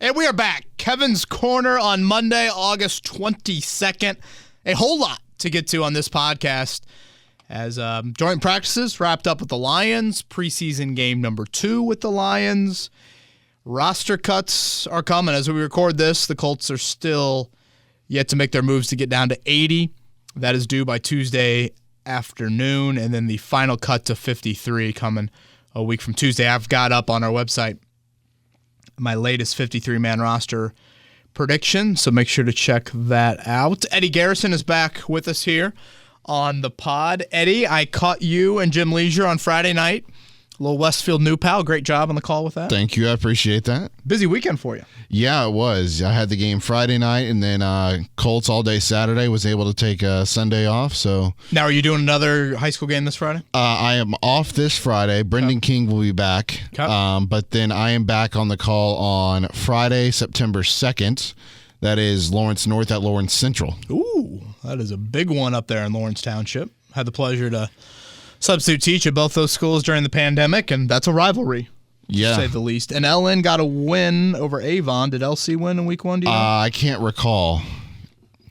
And we are back. Kevin's Corner on Monday, August 22nd. A whole lot to get to on this podcast as joint practices wrapped up with the Lions, preseason game number 2 with the Lions. Roster cuts are coming. As we record this, the Colts are still yet to make their moves to get down to 80. That is due by Tuesday afternoon, and then the final cut to 53 coming a week from Tuesday. I've got up on our website my latest 53-man roster prediction, so make sure to check that out. Eddie Garrison is back with us here on the pod. Eddie, I caught you and Jim Leisure on Friday night. A little Westfield New Pal. Great job on the call with that. Thank you. I appreciate that. Busy weekend for you. Yeah, it was. I had the game Friday night, and then Colts all day Saturday. Was able to take Sunday off. So now, are you doing another high school game this Friday? I am off this Friday. Brendan King will be back. But then I am back on the call on Friday, September 2nd. That is Lawrence North at Lawrence Central. Ooh, that is a big one up there in Lawrence Township. Had the pleasure to substitute teach at both those schools during the pandemic, and that's a rivalry, to say the least. And LN got a win over Avon. Did LC win in week 1? Do you know? I can't recall.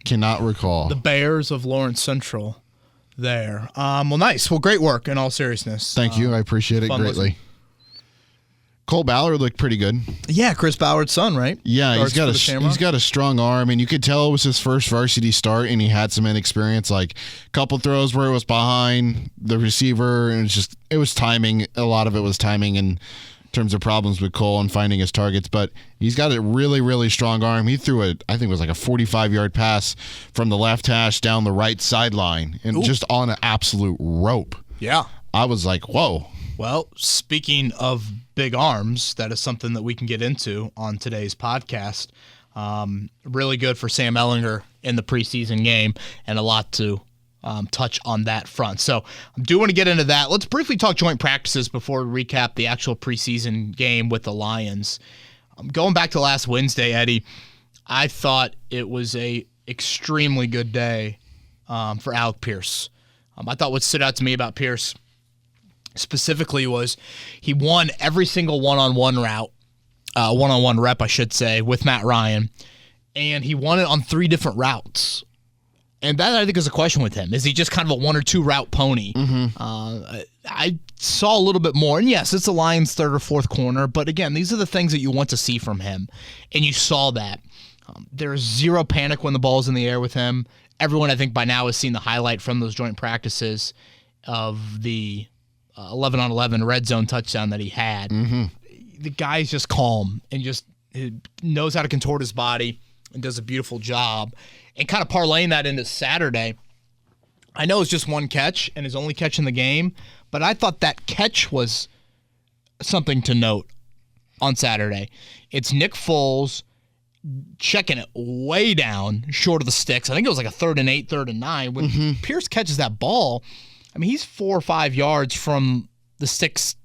Cannot recall. The Bears of Lawrence Central there. Well, nice. Well, great work in all seriousness. Thank you. I appreciate it greatly. Listening. Cole Ballard looked pretty good. Yeah, Chris Ballard's son, right? Yeah, he's got a strong arm, and you could tell it was his first varsity start, and he had some inexperience, like a couple throws where it was behind the receiver, and it was timing. A lot of it was timing in terms of problems with Cole and finding his targets, but he's got a really, really strong arm. He threw I think it was like a 45-yard pass from the left hash down the right sideline, and just on an absolute rope. Yeah. I was like, whoa. Well, speaking of big arms, that is something that we can get into on today's podcast. Really good for Sam Ehlinger in the preseason game, and a lot to touch on that front. So I do want to get into that. Let's briefly talk joint practices before we recap the actual preseason game with the Lions. Going back to last Wednesday, Eddie, I thought it was a extremely good day for Alec Pierce. I thought what stood out to me about Pierce specifically was he won every single one-on-one rep, I should say, with Matt Ryan, and he won it on 3 different routes. And that, I think, is a question with him. Is he just kind of a 1 or 2 route pony? Mm-hmm. I saw a little bit more, and yes, it's a Lions 3rd or 4th corner, but again, these are the things that you want to see from him, and you saw that. There's zero panic when the ball's in the air with him. Everyone, I think, by now has seen the highlight from those joint practices of the 11-on-11 red zone touchdown that he had. Mm-hmm. The guy's just calm and just knows how to contort his body and does a beautiful job. And kind of parlaying that into Saturday, I know it's just 1 catch and his only catch in the game, but I thought that catch was something to note on Saturday. It's Nick Foles checking it way down short of the sticks. I think it was like a 3rd and 8, 3rd and 9. When Pierce catches that ball, I mean, he's 4 or 5 yards from the sticks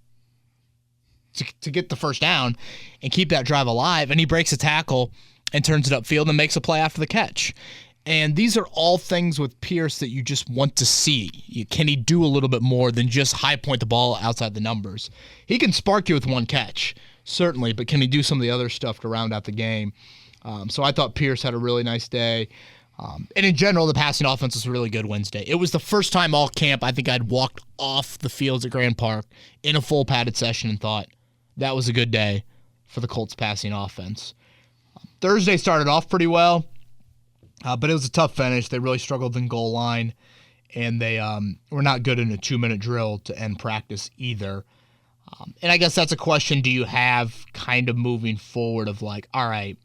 to get the first down and keep that drive alive, and he breaks a tackle and turns it upfield and makes a play after the catch. And these are all things with Pierce that you just want to see. Can he do a little bit more than just high point the ball outside the numbers? He can spark you with 1 catch, certainly, but can he do some of the other stuff to round out the game? So I thought Pierce had a really nice day. And in general, the passing offense was really good Wednesday. It was the first time all camp I think I'd walked off the fields at Grand Park in a full padded session and thought that was a good day for the Colts passing offense. Thursday started off pretty well, but it was a tough finish. They really struggled in goal line, and they were not good in a 2-minute drill to end practice either. And I guess that's a question do you have kind of moving forward of like, all right,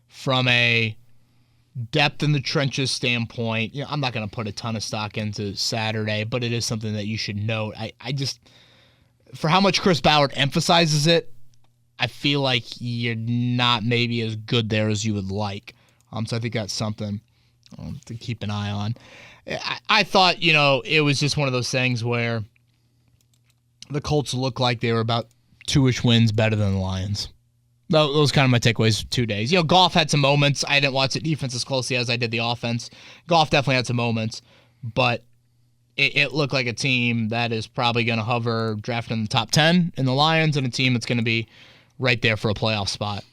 from a depth in the trenches standpoint, I'm not going to put a ton of stock into Saturday, but it is something that you should note. I just, for how much Chris Ballard emphasizes it, I feel like you're not maybe as good there as you would like. So I think that's something to keep an eye on. I thought, it was just one of those things where the Colts looked like they were about 2-ish wins better than the Lions. Those kind of my takeaways 2 days. Goff had some moments. I didn't watch the defense as closely as I did the offense. Goff definitely had some moments, but it looked like a team that is probably going to hover drafting in the top 10 in the Lions, and a team that's going to be right there for a playoff spot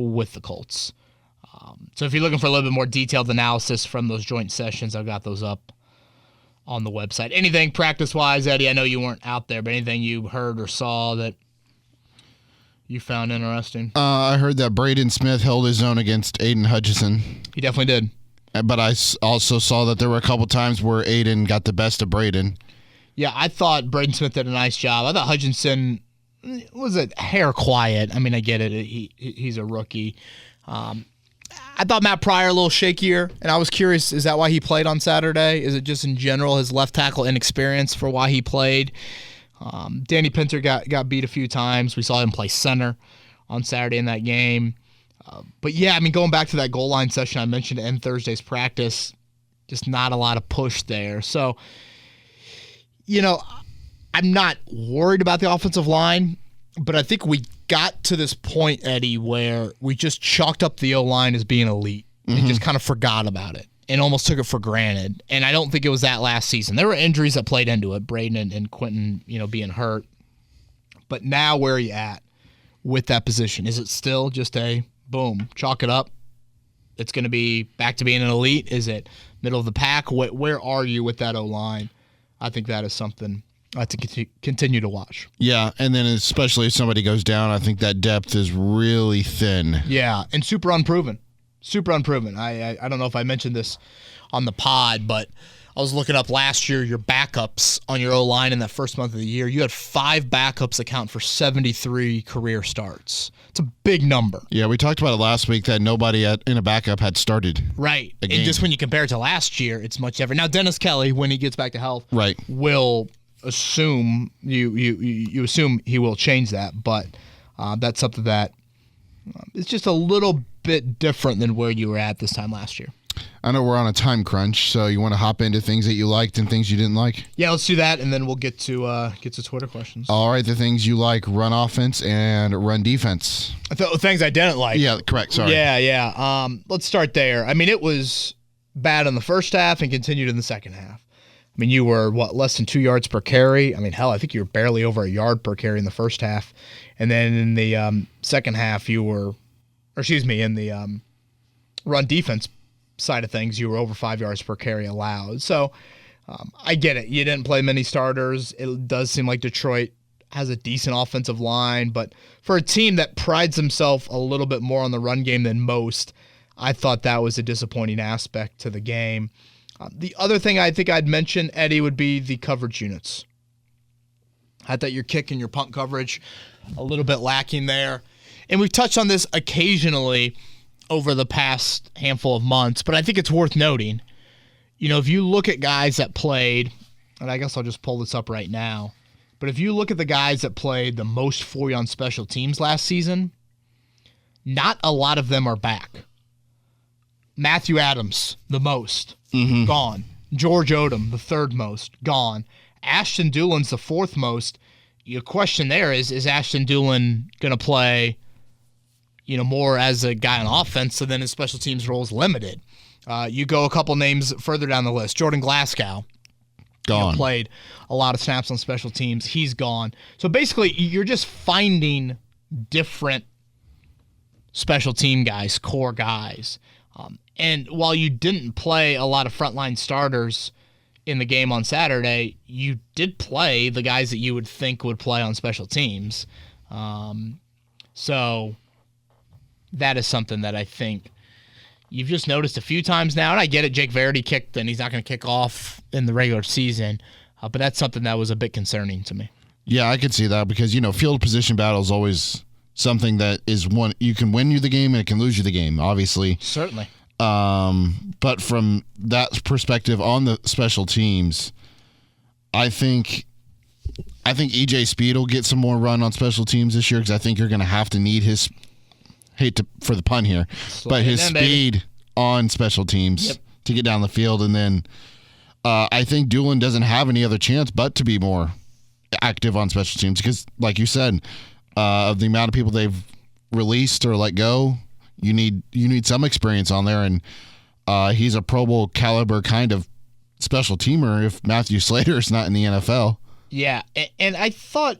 with the Colts. So if you're looking for a little bit more detailed analysis from those joint sessions, I've got those up on the website. Anything practice-wise, Eddie? I know you weren't out there, but anything you heard or saw that you found interesting? I heard that Braden Smith held his own against Aiden Hutchinson. He definitely did. But I also saw that there were a couple times where Aiden got the best of Braden. Yeah, I thought Braden Smith did a nice job. I thought Hutchinson was a hair quiet. I mean, I get it. He's a rookie. I thought Matt Pryor a little shakier, and I was curious, is that why he played on Saturday? Is it just in general his left tackle inexperience for why he played? Danny Pinter got beat a few times. We saw him play center on Saturday in that game. But yeah, I mean, going back to that goal line session I mentioned to end Thursday's practice, just not a lot of push there. So, I'm not worried about the offensive line, but I think we got to this point, Eddie, where we just chalked up the O-line as being elite and just kind of forgot about it and almost took it for granted. And I don't think it was that last season. There were injuries that played into it, Braden and Quentin, being hurt. But now where are you at with that position? Is it still just a boom, chalk it up? It's going to be back to being an elite? Is it middle of the pack? Where are you with that O-line? I think that is something to continue to watch. Yeah, and then especially if somebody goes down, I think that depth is really thin. Yeah, and super unproven. Super unproven. I don't know if I mentioned this on the pod, but I was looking up last year your backups on your O-line in that first month of the year. You had 5 backups account for 73 career starts. It's a big number. Yeah, we talked about it last week that nobody in a backup had started. Right. And just when you compare it to last year, it's much different. Now, Dennis Kelly, when he gets back to health, right, will assume you assume he will change that, but that's something that it's just a little bit different than where you were at this time last year. I know we're on a time crunch, so you want to hop into things that you liked and things you didn't like? Yeah, let's do that, and then we'll get to Twitter questions. All right, the things you like: run offense and run defense. Things I didn't like. Yeah, correct. Sorry. Yeah. Let's start there. I mean, it was bad in the first half and continued in the second half. I mean, you were, less than 2 yards per carry? I mean, hell, I think you were barely over a yard per carry in the first half. And then in the second half, in the run defense side of things, you were over 5 yards per carry allowed. So I get it. You didn't play many starters. It does seem like Detroit has a decent offensive line. But for a team that prides himself a little bit more on the run game than most, I thought that was a disappointing aspect to the game. The other thing I think I'd mention, Eddie, would be the coverage units. I thought your kick and your punt coverage a little bit lacking there. And we've touched on this occasionally over the past handful of months, but I think it's worth noting. If you look at guys that played, and I guess I'll just pull this up right now, but if you look at the guys that played the most for you on special teams last season, not a lot of them are back. Matthew Adams, the most. Gone. George Odom, the third most, gone. Ashton Doolin's the fourth most. Your question there is Ashton Doolin going to play, more as a guy on offense, so then his special teams role is limited. You go a couple names further down the list. Jordan Glasgow. Gone. Played a lot of snaps on special teams. He's gone. So basically, you're just finding different special team guys, core guys. And while you didn't play a lot of frontline starters in the game on Saturday, you did play the guys that you would think would play on special teams. So that is something that I think you've just noticed a few times now. And I get it, Jake Verity kicked, and he's not going to kick off in the regular season. But that's something that was a bit concerning to me. Yeah, I could see that because, field position battle is always something that is one you can win you the game and it can lose you the game, obviously. Certainly. But from that perspective on the special teams, I think EJ Speed will get some more run on special teams this year because I think you're going to have to need his for the pun here, but his speed on special teams to get down the field. And then I think Doolin doesn't have any other chance but to be more active on special teams because, like you said, of the amount of people they've released or let go, you need some experience on there, and he's a Pro Bowl caliber kind of special teamer if Matthew Slater is not in the NFL. Yeah, and I thought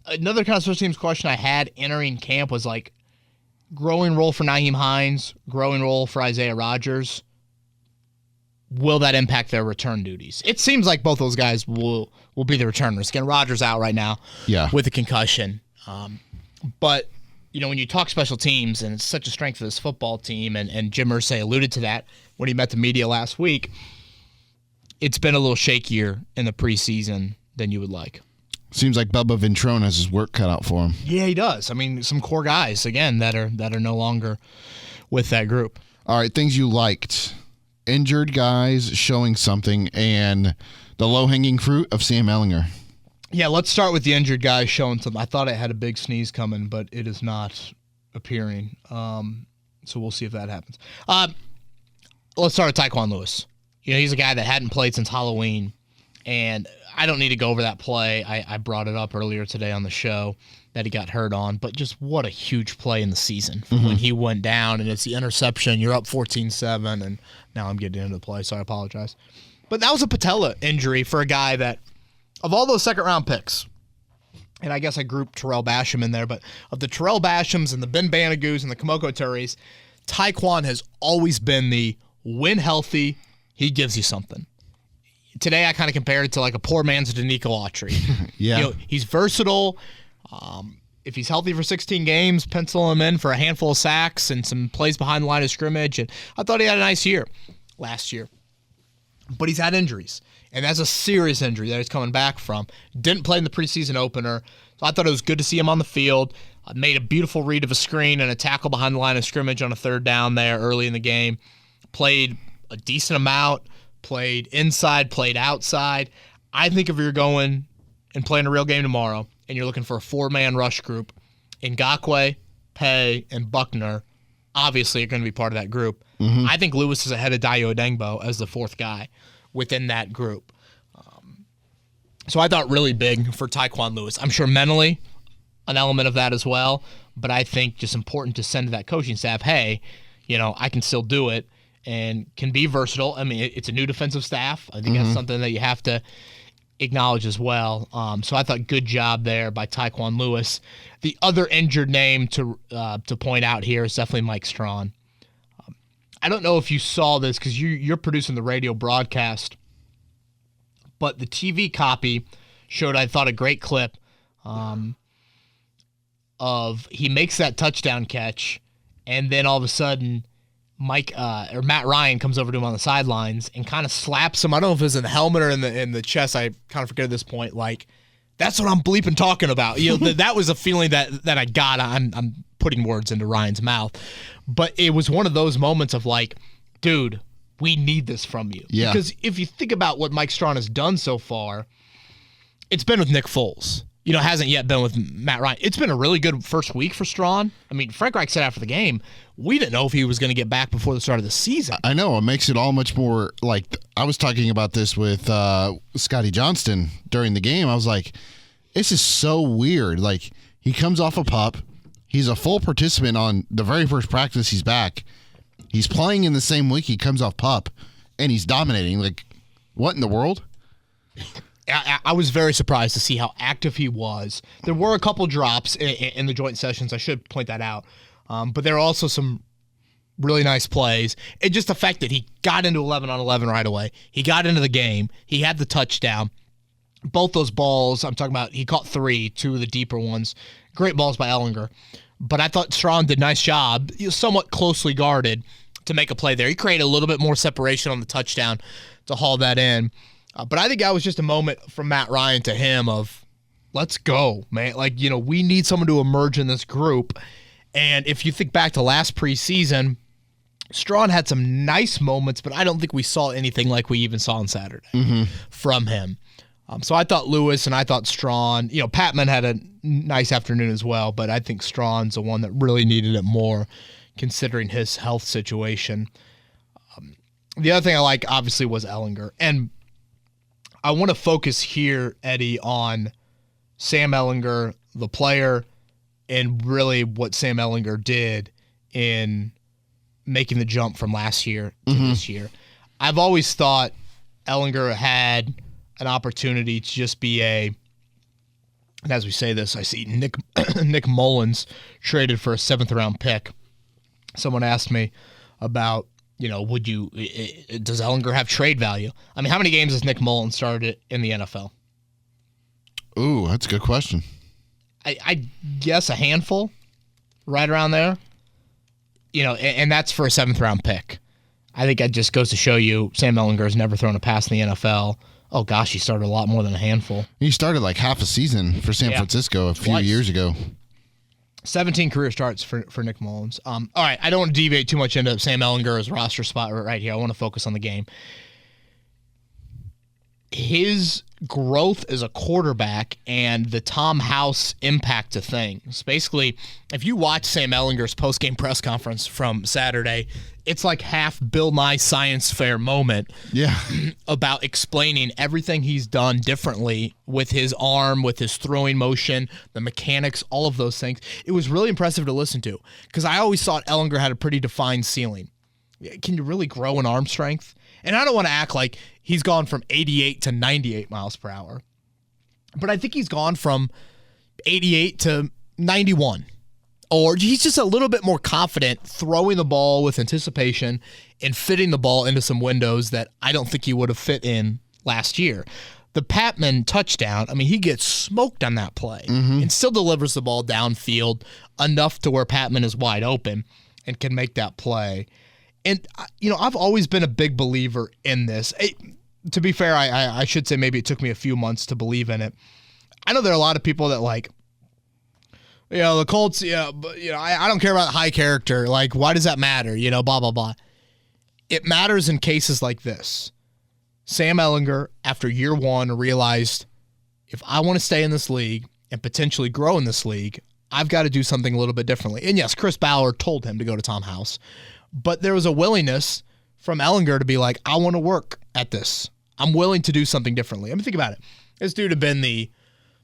another kind of special teams question I had entering camp was like, growing role for Nyheim Hines, growing role for Isaiah Rodgers. Will that impact their return duties? It seems like both those guys will be the returners. Again, Rodgers out right now with a concussion. But, when you talk special teams, and it's such a strength of this football team, and Jim Irsay alluded to that when he met the media last week, it's been a little shakier in the preseason than you would like. Seems like Bubba Ventrone has his work cut out for him. Yeah, he does. I mean, some core guys, again, that are no longer with that group. All right, things you liked. Injured guys showing something, and the low-hanging fruit of Sam Ehlinger. Yeah, let's start with the injured guys showing something. I thought it had a big sneeze coming, but it is not appearing. So we'll see if that happens. Let's start with Tyquan Lewis. He's a guy that hadn't played since Halloween, and I don't need to go over that play. I brought it up earlier today on the show that he got hurt on, but just what a huge play in the season when he went down, and it's the interception. You're up 14-7, and now I'm getting into the play, so I apologize. But that was a patella injury for a guy that, of all those second-round picks, and I guess I grouped Terrell Basham in there, but of the Terrell Bashams and the Ben Banagoos and the Kamoko Turis, Tyquan has always been the when healthy, he gives you something. Today I kind of compared it to like a poor man's Danico Autry. Yeah. He's versatile. If he's healthy for 16 games, pencil him in for a handful of sacks and some plays behind the line of scrimmage. And I thought he had a nice year last year. But he's had injuries. And that's a serious injury that he's coming back from. Didn't play in the preseason opener. So I thought it was good to see him on the field. Made a beautiful read of a screen and a tackle behind the line of scrimmage on a third down there early in the game. Played a decent amount. Played inside, played outside. I think if you're going and playing a real game tomorrow and you're looking for a four-man rush group, Ngakoue, Pay, and Buckner obviously are going to be part of that group. I think Lewis is ahead of Dayo Odengbo as the fourth guy within that group. So I thought really big for Tyquan Lewis. I'm sure mentally an element of that as well, but I think just important to send to that coaching staff, hey, I can still do it and can be versatile. I mean, it's a new defensive staff. I think that's something that you have to acknowledge as well. So I thought good job there by Tyquan Lewis. The other injured name to point out here is definitely Mike Strawn. I don't know if you saw this because you're producing the radio broadcast, but the TV copy showed, I thought, a great clip of he makes that touchdown catch, and then all of a sudden Matt Ryan comes over to him on the sidelines and kind of slaps him. I don't know if it was in the helmet or in the chest. I kind of forget at this point. Like, that's what I'm bleeping talking about. That was a feeling that I got. I'm putting words into Ryan's mouth, but it was one of those moments of like, dude, we need this from you. Yeah. Because if you think about what Mike Strawn has done so far, it's been with Nick Foles. Hasn't yet been with Matt Ryan. It's been a really good first week for Strawn. I mean, Frank Reich said after the game, we didn't know if he was going to get back before the start of the season. I know. It makes it all much more like, I was talking about this with Scotty Johnston during the game. I was like, this is so weird. Like, he comes off a pup. He's a full participant on the very first practice he's back. He's playing in the same week he comes off pup, and he's dominating. Like, what in the world? I was very surprised to see how active he was. There were a couple drops in the joint sessions. I should point that out. But there are also some really nice plays. It just the fact that he got into 11 on 11 right away. He got into the game. He had the touchdown. Both those balls, I'm talking about, he caught two of the deeper ones. Great balls by Ehlinger. But I thought Strawn did a nice job. He was somewhat closely guarded to make a play there. He created a little bit more separation on the touchdown to haul that in. But I think that was just a moment from Matt Ryan to him of, let's go, man. Like, we need someone to emerge in this group. And if you think back to last preseason, Strawn had some nice moments, but I don't think we saw anything like we even saw on Saturday from him. So I thought Lewis and I thought Strawn, Patman had a nice afternoon as well, but I think Strawn's the one that really needed it more considering his health situation. The other thing I like, obviously, was Ehlinger. And I want to focus here, Eddie, on Sam Ehlinger, the player, and really what Sam Ehlinger did in making the jump from last year to this year. I've always thought Ehlinger had an opportunity to just be a And as we say this, I see Nick Mullins traded for a 7th-round pick. Someone asked me about, does Ehlinger have trade value? I mean, how many games has Nick Mullins started in the NFL? Ooh, that's a good question. I guess a handful, right around there. And that's for a 7th-round pick. I think that just goes to show you Sam Ehlinger has never thrown a pass in the NFL. Oh, gosh, he started a lot more than a handful. He started like half a season for San Francisco a few years ago. 17 career starts for Nick Mullins. All right, I don't want to deviate too much into Sam Ehlinger's roster spot right here. I want to focus on the game. His growth as a quarterback and the Tom House impact to things. Basically, if you watch Sam Ehlinger's post-game press conference from Saturday, it's like half Bill Nye Science Fair moment about explaining everything he's done differently with his arm, with his throwing motion, the mechanics, all of those things. It was really impressive to listen to because I always thought Ehlinger had a pretty defined ceiling. Can you really grow in arm strength? And I don't want to act like he's gone from 88 to 98 miles per hour, but I think he's gone from 88 to 91. Or he's just a little bit more confident throwing the ball with anticipation and fitting the ball into some windows that I don't think he would have fit in last year. The Patman touchdown, I mean, he gets smoked on that play and still delivers the ball downfield enough to where Patman is wide open and can make that play. And, I've always been a big believer in this. To be fair, I should say maybe it took me a few months to believe in it. I know there are a lot of people that the Colts, but I don't care about high character. Like, why does that matter? Blah, blah, blah. It matters in cases like this. Sam Ehlinger, after year one, realized if I want to stay in this league and potentially grow in this league, I've got to do something a little bit differently. And yes, Chris Ballard told him to go to Tom House, but there was a willingness from Ehlinger to be like, I want to work at this. I'm willing to do something differently. I mean, think about it. This dude had been the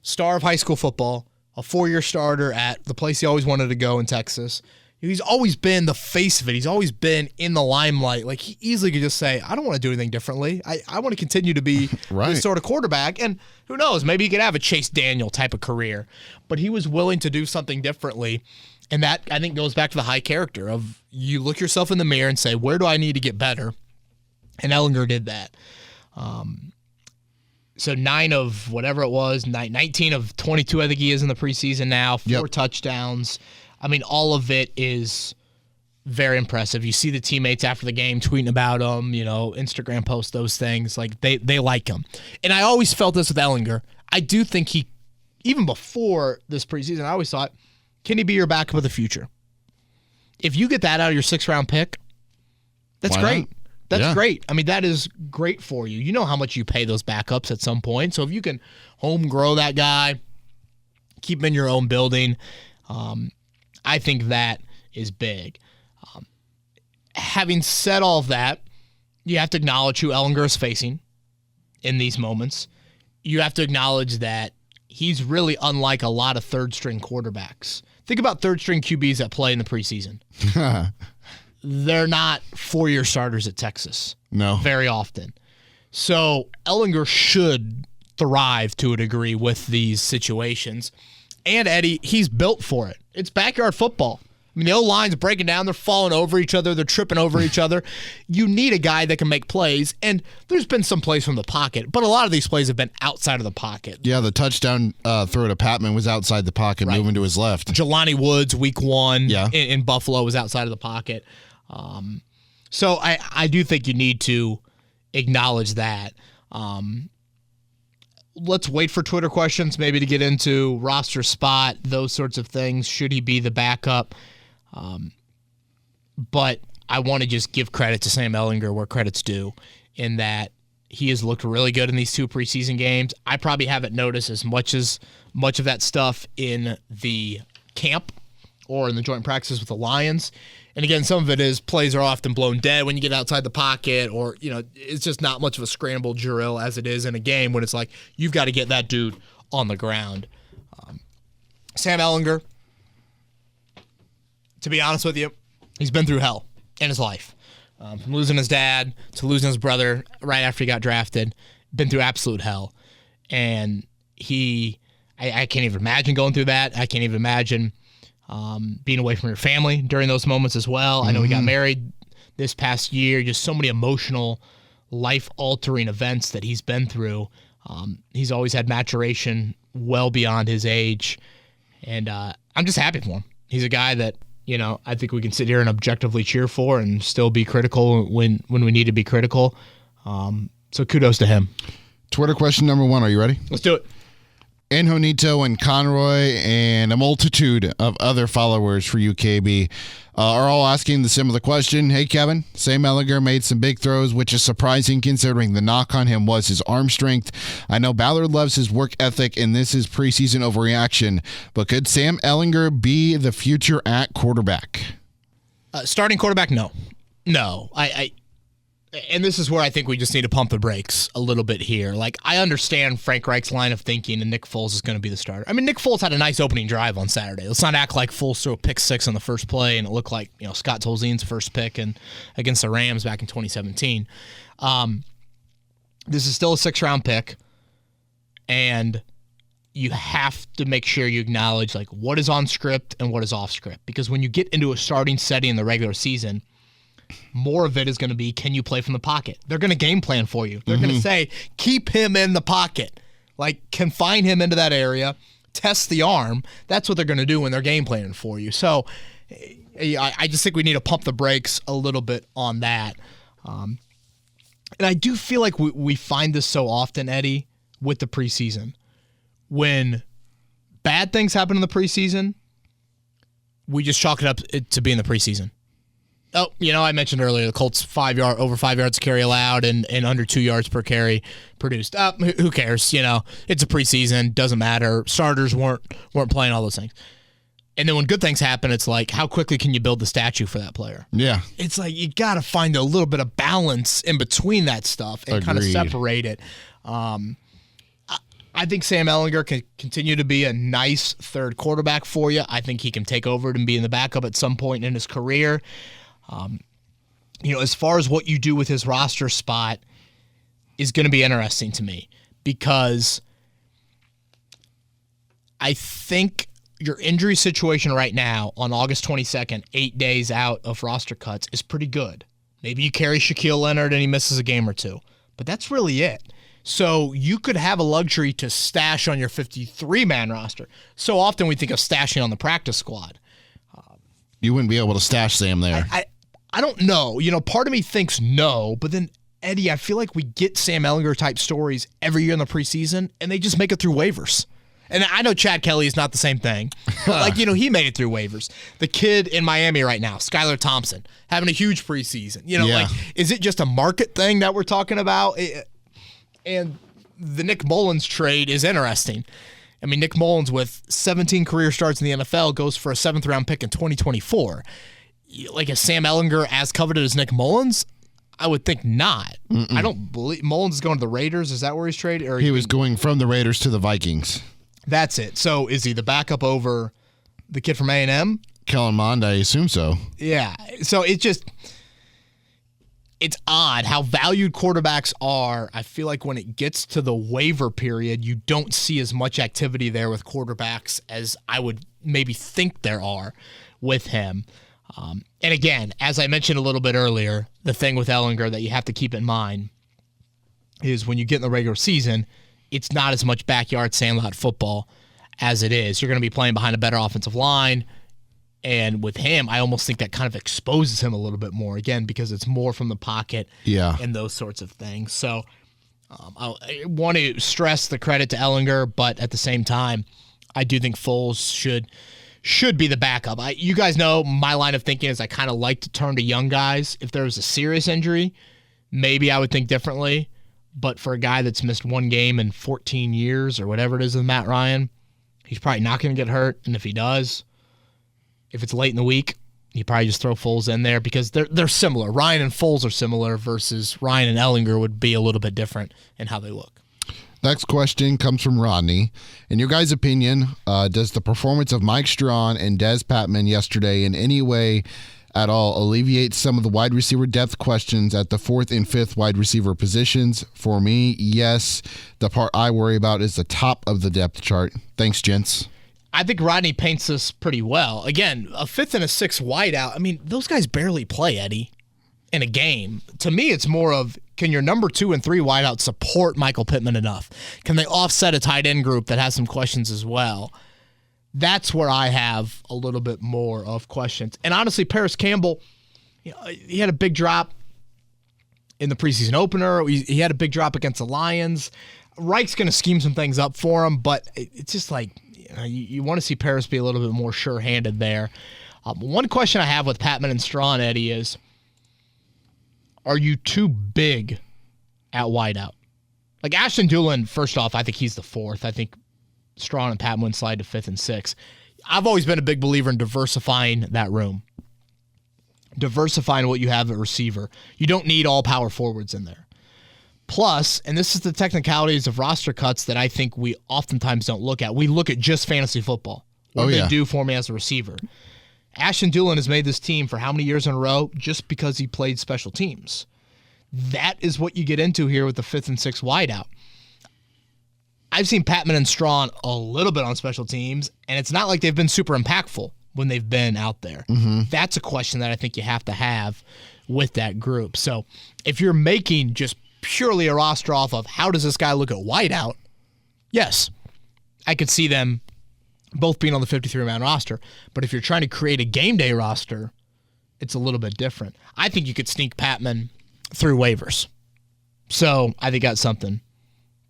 star of high school football, a 4-year starter at the place he always wanted to go in Texas. He's always been the face of it. He's always been in the limelight. Like, he easily could just say, I don't want to do anything differently. I want to continue to be this sort of quarterback. And who knows, maybe he could have a Chase Daniel type of career. But he was willing to do something differently. And that, I think, goes back to the high character of you look yourself in the mirror and say, where do I need to get better? And Ehlinger did that. So 9 of whatever it was, 19 of 22, I think he is in the preseason now, 4 touchdowns. I mean, all of it is very impressive. You see the teammates after the game tweeting about him, Instagram posts, those things. Like, they like him. And I always felt this with Ehlinger. I do think he, even before this preseason, I always thought, can he be your backup of the future? If you get that out of your 6th-round pick, that's great. That's great. I mean, that is great for you. You know how much you pay those backups at some point. So if you can home grow that guy, keep him in your own building, I think that is big. Having said all of that, you have to acknowledge who Ehlinger is facing in these moments. You have to acknowledge that he's really unlike a lot of third-string quarterbacks. Think about third-string QBs that play in the preseason. They're not 4-year starters at Texas. No. Very often. So Ehlinger should thrive to a degree with these situations. And Eddie, he's built for it. It's backyard football. I mean, the O-line's breaking down. They're falling over each other. They're tripping over each other. You need a guy that can make plays. And there's been some plays from the pocket, but a lot of these plays have been outside of the pocket. Yeah, the touchdown throw to Patman was outside the pocket, moving to his left. Jelani Woods, week 1 in Buffalo, was outside of the pocket. So I do think you need to acknowledge that. Let's wait for Twitter questions maybe to get into roster spot, those sorts of things. Should he be the backup? But I want to just give credit to Sam Ehlinger where credit's due in that he has looked really good in these 2 preseason games. I probably haven't noticed as much of that stuff in the camp or in the joint practices with the Lions. And again, some of it is plays are often blown dead when you get outside the pocket, or it's just not much of a scramble drill as it is in a game when it's like you've got to get that dude on the ground. Sam Ehlinger, to be honest with you, he's been through hell in his life. From losing his dad to losing his brother right after he got drafted, been through absolute hell. And I I can't even imagine going through that. I can't even imagine being away from your family during those moments as well. I know he got married this past year, just so many emotional, life-altering events that he's been through. He's always had maturation well beyond his age, and I'm just happy for him. He's a guy that, I think we can sit here and objectively cheer for and still be critical when we need to be critical. So kudos to him. Twitter question number 1. Are you ready? Let's do it. Anjonito and Conroy and a multitude of other followers for UKB are all asking the similar question. Hey, Kevin, Sam Ehlinger made some big throws, which is surprising considering the knock on him was his arm strength. I know Ballard loves his work ethic, and this is preseason overreaction, but could Sam Ehlinger be the future at quarterback? Starting quarterback, no. No, and this is where I think we just need to pump the brakes a little bit here. Like, I understand Frank Reich's line of thinking, and Nick Foles is going to be the starter. I mean, Nick Foles had a nice opening drive on Saturday. Let's not act like Foles threw a pick 6 on the first play, and it looked like Scott Tolzien's first pick against the Rams back in 2017. This is still a 6th-round pick, and you have to make sure you acknowledge like what is on script and what is off script, because when you get into a starting setting in the regular season, more of it is going to be, can you play from the pocket? They're going to game plan for you. They're going to say, keep him in the pocket. Like, confine him into that area, test the arm. That's what they're going to do when they're game planning for you. So I just think we need to pump the brakes a little bit on that. And I do feel like we find this so often, Eddie, with the preseason. When bad things happen in the preseason, we just chalk it up to being the preseason. Oh, I mentioned earlier the Colts over 5 yards carry allowed and under 2 yards per carry produced. Who cares? It's a preseason, doesn't matter. Starters weren't playing, all those things. And then when good things happen, it's like, how quickly can you build the statue for that player? Yeah. It's like you got to find a little bit of balance in between that stuff and kind of separate it. I think Sam Ehlinger can continue to be a nice third quarterback for you. I think he can take over and be in the backup at some point in his career. As far as what you do with his roster spot is going to be interesting to me, because I think your injury situation right now on August 22nd, 8 days out of roster cuts, is pretty good. Maybe you carry Shaquille Leonard and he misses a game or two, but that's really it. So you could have a luxury to stash on your 53-man roster. So often we think of stashing on the practice squad. You wouldn't be able to stash Sam there. I don't know. Part of me thinks no, but then, Eddie, I feel like we get Sam Ehlinger-type stories every year in the preseason, and they just make it through waivers. And I know Chad Kelly is not the same thing. But he made it through waivers. The kid in Miami right now, Skylar Thompson, having a huge preseason. Is it just a market thing that we're talking about? And the Nick Mullins trade is interesting. I mean, Nick Mullins, with 17 career starts in the NFL, goes for a 7th-round pick in 2024. Like, is Sam Ehlinger as coveted as Nick Mullins? I would think not. I don't believe Mullins is going to the Raiders. Is that where he's traded? Or he was going from the Raiders to the Vikings. That's it. So is he the backup over the kid from A&M? Kellen Mond, I assume so. Yeah. So it's odd how valued quarterbacks are. I feel like when it gets to the waiver period, you don't see as much activity there with quarterbacks as I would maybe think there are with him. And again, as I mentioned a little bit earlier, the thing with Ehlinger that you have to keep in mind is when you get in the regular season, it's not as much backyard sandlot football as it is. You're going to be playing behind a better offensive line. And with him, I almost think that kind of exposes him a little bit more, again, because it's more from the pocket and those sorts of things. So I want to stress the credit to Ehlinger, but at the same time, I do think Foles should be the backup. You guys know my line of thinking is I kind of like to turn to young guys. If there was a serious injury, maybe I would think differently. But for a guy that's missed one game in 14 years or whatever it is with Matt Ryan, he's probably not going to get hurt. And if he does, if it's late in the week, you probably just throw Foles in there because they're similar. Ryan and Foles are similar versus Ryan and Ehlinger would be a little bit different in how they look. Next question comes from Rodney. In your guys' opinion, does the performance of Mike Strawn and Des Patman yesterday in any way at all alleviate some of the wide receiver depth questions at the 4th and 5th wide receiver positions? For me, yes. The part I worry about is the top of the depth chart. Thanks, gents. I think Rodney paints this pretty well. Again, a 5th and a 6th wideout. I mean, those guys barely play, Eddie, in a game. To me, it's more of, can your number 2 and 3 wideout support Michael Pittman enough? Can they offset a tight end group that has some questions as well? That's where I have a little bit more of questions. And honestly, Paris Campbell, he had a big drop in the preseason opener. He had a big drop against the Lions. Reich's going to scheme some things up for him, but it's just like, you want to see Paris be a little bit more sure-handed there. One question I have with Patman and Strawn, Eddie, is, are you too big at wideout? Like Ashton Dulin, first off, I think he's the 4th. I think Strawn and Patman slide to 5th and 6th. I've always been a big believer in diversifying that room. Diversifying what you have at receiver. You don't need all power forwards in there. Plus, and this is the technicalities of roster cuts that I think we oftentimes don't look at. We look at just fantasy football. What do they do for me as a receiver? Ashton Dulin has made this team for how many years in a row just because he played special teams. That is what you get into here with the 5th and 6th wideout. I've seen Patman and Strawn a little bit on special teams, and it's not like they've been super impactful when they've been out there. Mm-hmm. That's a question that I think you have to have with that group. So if you're making just purely a roster off of how does this guy look at wideout, yes, I could see them both being on the 53-man roster. But if you're trying to create a game day roster, it's a little bit different. I think you could sneak Patman through waivers. So I think that's something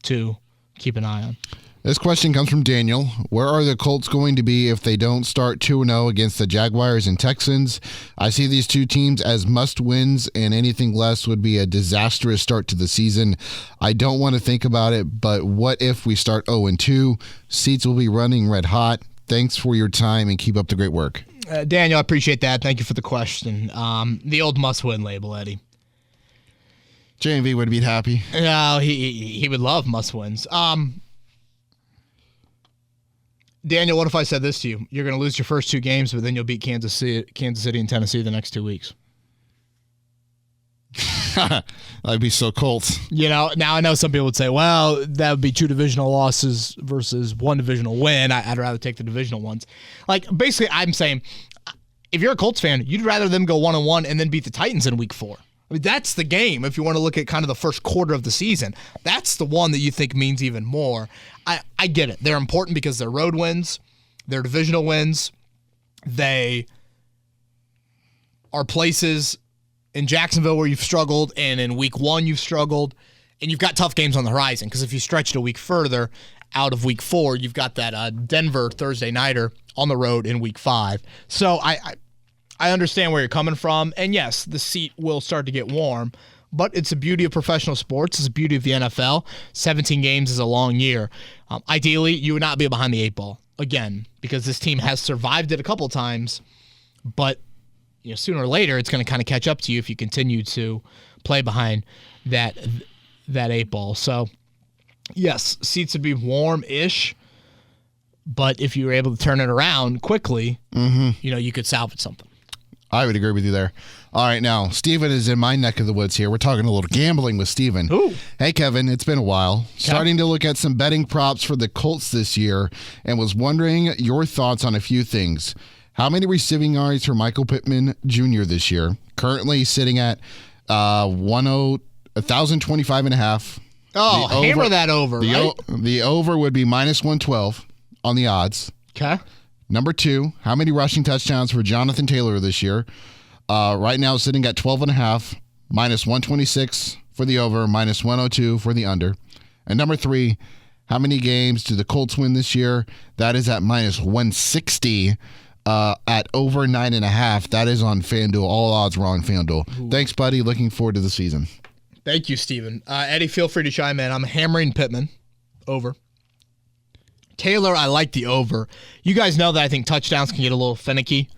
to keep an eye on. This question comes from Daniel. Where are the Colts going to be if they don't start 2-0 against the Jaguars and Texans? I see these two teams as must-wins, and anything less would be a disastrous start to the season. I don't want to think about it, but what if we start 0-2? Seats will be running red hot. Thanks for your time, and keep up the great work. Daniel, I appreciate that. Thank you for the question. The old must-win label, Eddie. JMV would be happy. No, he would love must-wins. Daniel, what if I said this to you? You're going to lose your first 2 games, but then you'll beat Kansas City and Tennessee the next 2 weeks. That'd be so Colts. Now I know some people would say, well, that would be 2 divisional losses versus 1 divisional win. I'd rather take the divisional ones. Like, basically, I'm saying, if you're a Colts fan, you'd rather them go 1-1 and then beat the Titans in week 4. I mean, that's the game. If you want to look at kind of the first quarter of the season, that's the one that you think means even more. I get it. They're important because they're road wins, they're divisional wins. They are places in Jacksonville where you've struggled, and in week 1 you've struggled, and you've got tough games on the horizon because if you stretch it a week further out of week 4, you've got that Denver Thursday nighter on the road in week 5. So I understand where you're coming from, and yes, the seat will start to get warm, but it's the beauty of professional sports. It's the beauty of the NFL. 17 games is a long year. Ideally, you would not be behind the 8 ball, again, because this team has survived it a couple times, but sooner or later, it's going to kind of catch up to you if you continue to play behind that 8 ball. So, yes, seats would be warm-ish, but if you were able to turn it around quickly, you could salvage something. I would agree with you there. All right, now, Steven is in my neck of the woods here. We're talking a little gambling with Steven. Ooh. Hey, Kevin, it's been a while. Starting to look at some betting props for the Colts this year and was wondering your thoughts on a few things. How many receiving yards for Michael Pittman Jr. this year? Currently sitting at 1,025.5. Oh, hammer that over, right? The over would be minus 112 on the odds. Okay. Number 2, how many rushing touchdowns for Jonathan Taylor this year? Right now sitting at 12.5, minus 126 for the over, minus 102 for the under. And number 3, how many games do the Colts win this year? That is at minus 160 at over 9.5. That is on FanDuel. All odds were on FanDuel. Ooh. Thanks, buddy. Looking forward to the season. Thank you, Steven. Eddie, feel free to chime in. I'm hammering Pittman over. Taylor, I like the over. You guys know that I think touchdowns can get a little finicky.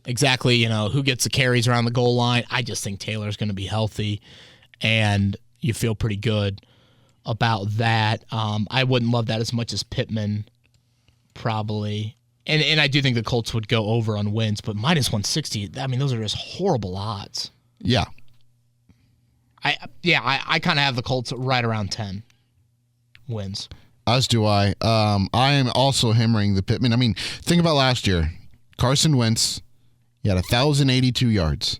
Exactly, who gets the carries around the goal line. I just think Taylor's going to be healthy, and you feel pretty good about that. I wouldn't love that as much as Pittman, probably. And I do think the Colts would go over on wins, but minus 160, I mean, those are just horrible odds. Yeah. I kind of have the Colts right around 10 wins. As do I. I am also hammering the Pittman. I mean, think about last year. Carson Wentz, he had 1,082 yards.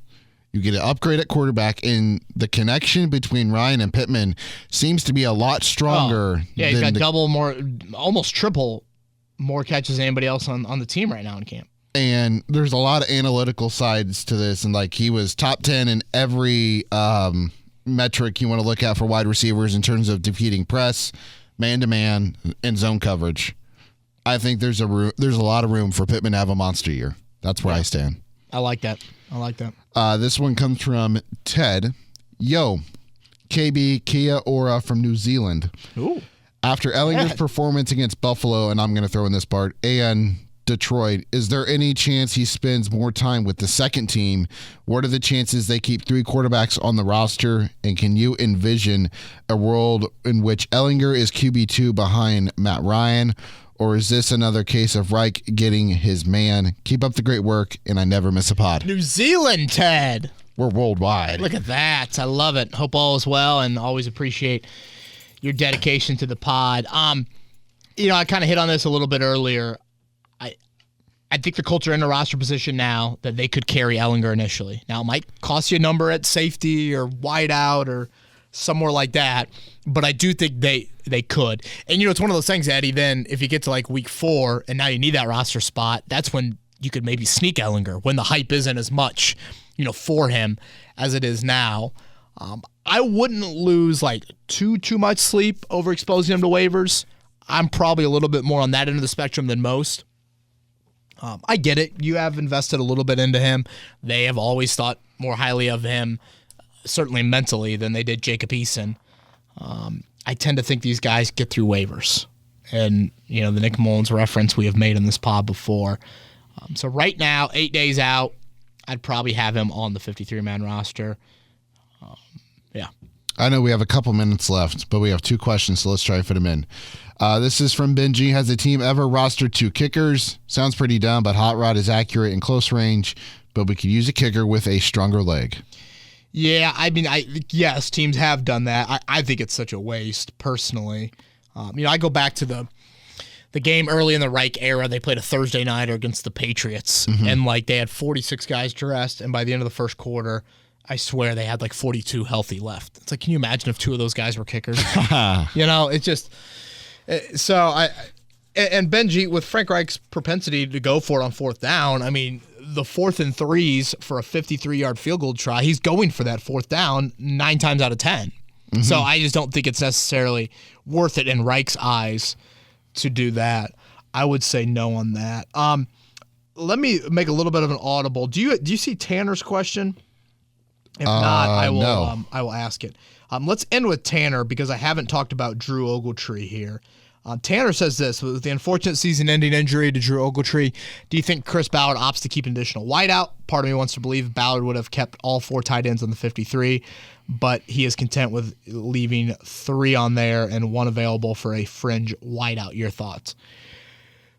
You get an upgrade at quarterback, and the connection between Ryan and Pittman seems to be a lot stronger. Yeah, he's got double more, almost triple more catches than anybody else on the team right now in camp. And there's a lot of analytical sides to this, and like he was top 10 in every metric you want to look at for wide receivers in terms of defeating press, man-to-man, and zone coverage. I think there's a lot of room for Pittman to have a monster year. That's where I stand. I like that. This one comes from Ted. Yo, KB Kia Ora from New Zealand. Ooh. After Ehlinger's performance against Buffalo, and I'm going to throw in this part, and Detroit, is there any chance he spends more time with the second team? What are the chances they keep 3 quarterbacks on the roster? And can you envision a world in which Ehlinger is QB2 behind Matt Ryan? Or is this another case of Reich getting his man? Keep up the great work, and I never miss a pod. New Zealand, Ted. We're worldwide. Look at that. I love it. Hope all is well, and always appreciate your dedication to the pod. I kind of hit on this a little bit earlier. I think the Colts are in a roster position now that they could carry Ehlinger initially. Now, it might cost you a number at safety or wideout or somewhere like that, but I do think they could. And, it's one of those things, Eddie, then if you get to like week 4 and now you need that roster spot, that's when you could maybe sneak Ehlinger when the hype isn't as much, for him as it is now. I wouldn't lose like too much sleep over exposing him to waivers. I'm probably a little bit more on that end of the spectrum than most. I get it. You have invested a little bit into him. They have always thought more highly of him, certainly mentally, than they did Jacob Eason. I tend to think these guys get through waivers. And, the Nick Mullins reference we have made in this pod before. So right now, 8 days out, I'd probably have him on the 53-man roster. Yeah. I know we have a couple minutes left, but we have 2 questions, so let's try to fit them in. This is from Benji. Has the team ever rostered 2 kickers? Sounds pretty dumb, but Hot Rod is accurate in close range, but we could use a kicker with a stronger leg. Yeah, I mean, yes, teams have done that. I think it's such a waste, personally. I go back to the game early in the Reich era. They played a Thursday nighter against the Patriots, and they had 46 guys dressed, and by the end of the first quarter, I swear they had 42 healthy left. It's like, can you imagine if 2 of those guys were kickers? It's just so and Benji, with Frank Reich's propensity to go for it on 4th down, I mean, the 4th and 3s for a 53-yard field goal try, he's going for that 4th down 9 times out of 10. So I just don't think it's necessarily worth it in Reich's eyes to do that. I would say no on that. Let me make a little bit of an audible. Do you see Tanner's question? If not, I will. No. I will ask it. Let's end with Tanner because I haven't talked about Drew Ogletree here. Tanner says this: with the unfortunate season-ending injury to Drew Ogletree, do you think Chris Ballard opts to keep an additional wideout? Part of me wants to believe Ballard would have kept all 4 tight ends on the 53, but he is content with leaving 3 on there and 1 available for a fringe wideout. Your thoughts?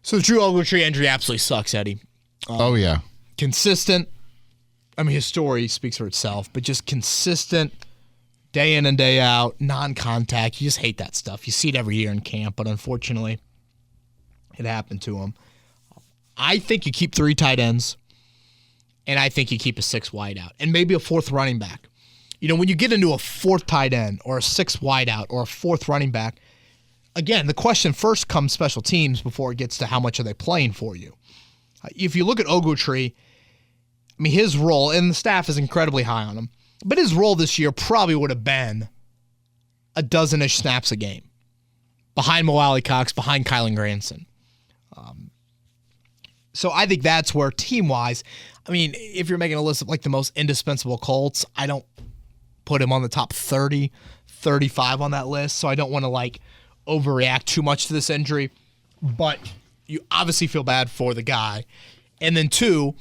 So the Drew Ogletree injury absolutely sucks, Eddie. Oh yeah, consistent. I mean, his story speaks for itself, but just consistent, day in and day out, non-contact. You just hate that stuff. You see it every year in camp, but unfortunately, it happened to him. I think you keep 3 tight ends, and I think you keep a 6 wideout, and maybe a 4th running back. When you get into a 4th tight end or a 6th wideout or a 4th running back, again, the question first comes special teams before it gets to how much are they playing for you. If you look at Ogletree, I mean, his role, and the staff is incredibly high on him, but his role this year probably would have been a dozen-ish snaps a game behind Mo Alley Cox, behind Kylan Granson. So I think that's where team-wise, I mean, if you're making a list of the most indispensable Colts, I don't put him on the top 30, 35 on that list, so I don't want to overreact too much to this injury, but you obviously feel bad for the guy. And then 2,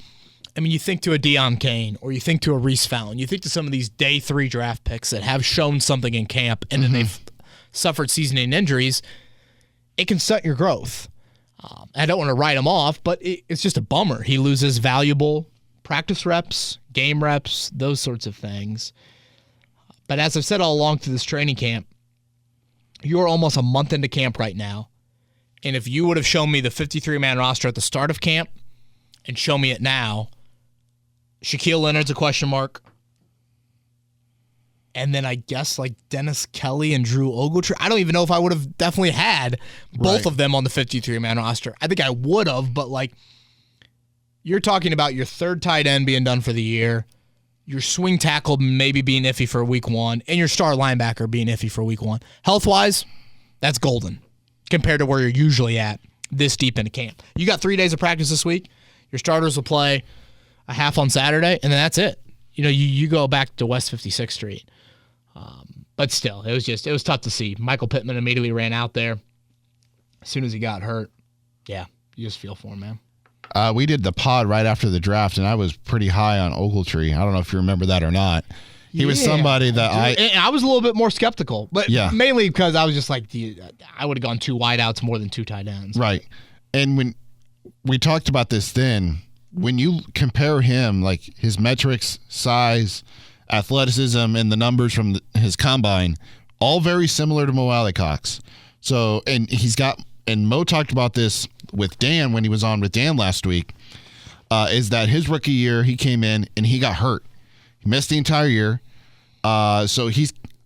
I mean, you think to a Deion Kane or you think to a Reese Fallon. You think to some of these day 3 draft picks that have shown something in camp and then they've suffered season-ending injuries. It can stunt your growth. I don't want to write him off, but it's just a bummer. He loses valuable practice reps, game reps, those sorts of things. But as I've said all along through this training camp, you're almost a month into camp right now. And if you would have shown me the 53-man roster at the start of camp and show me it now, Shaquille Leonard's a question mark. And then I guess like Dennis Kelly and Drew Ogletree. I don't even know if I would have definitely had both of them on the 53-man roster. I think I would have, but like you're talking about your third tight end being done for the year, your swing tackle maybe being iffy for week 1, and your star linebacker being iffy for week 1. Health-wise, that's golden compared to where you're usually at this deep into camp. You got 3 days of practice this week. Your starters will play a half on Saturday, and then that's it. You know, you go back to West 56th Street. But still, it was tough to see. Michael Pittman immediately ran out there as soon as he got hurt. Yeah, you just feel for him, man. We did the pod right after the draft, and I was pretty high on Ogletree. I don't know if you remember that or not. He was somebody that I was a little bit more skeptical, but yeah. Mainly because I was just like, I would have gone 2 wideouts more than 2 tight ends. Right. And when we talked about this then, when you compare him, like his metrics, size, athleticism, and the numbers from his combine, all very similar to Mo Alley-Cox. So, and Mo talked about this with Dan when he was on with Dan last week, is that his rookie year, he came in and he got hurt. He missed the entire year. So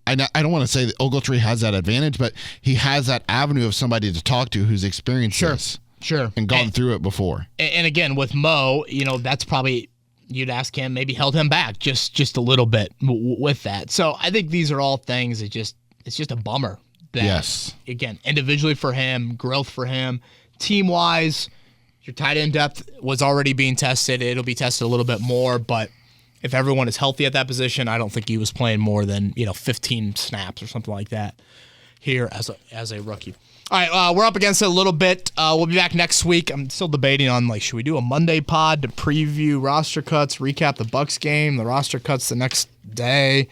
I don't want to say that Ogletree has that advantage, but he has that avenue of somebody to talk to who's experienced this. Sure. And gone through it before. And again, with Mo, that's probably, you'd ask him, maybe held him back just a little bit with that. So I think these are all things that it's just a bummer. That, yes. Again, individually for him, growth for him, team-wise, your tight end depth was already being tested. It'll be tested a little bit more, but if everyone is healthy at that position, I don't think he was playing more than 15 snaps or something like that here as a rookie. All right, we're up against it a little bit. We'll be back next week. I'm still debating on, should we do a Monday pod to preview roster cuts, recap the Bucs game, the roster cuts the next day?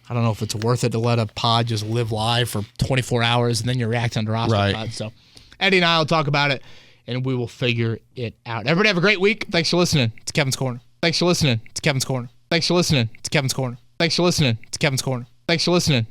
I don't know if it's worth it to let a pod just live live for 24 hours and then you're reacting to roster cuts. So Eddie and I will talk about it, and we will figure it out. Everybody have a great week. Thanks for listening. It's Kevin's Corner. Thanks for listening. It's Kevin's Corner. Thanks for listening. It's Kevin's Corner. Thanks for listening. It's Kevin's Corner. Thanks for listening.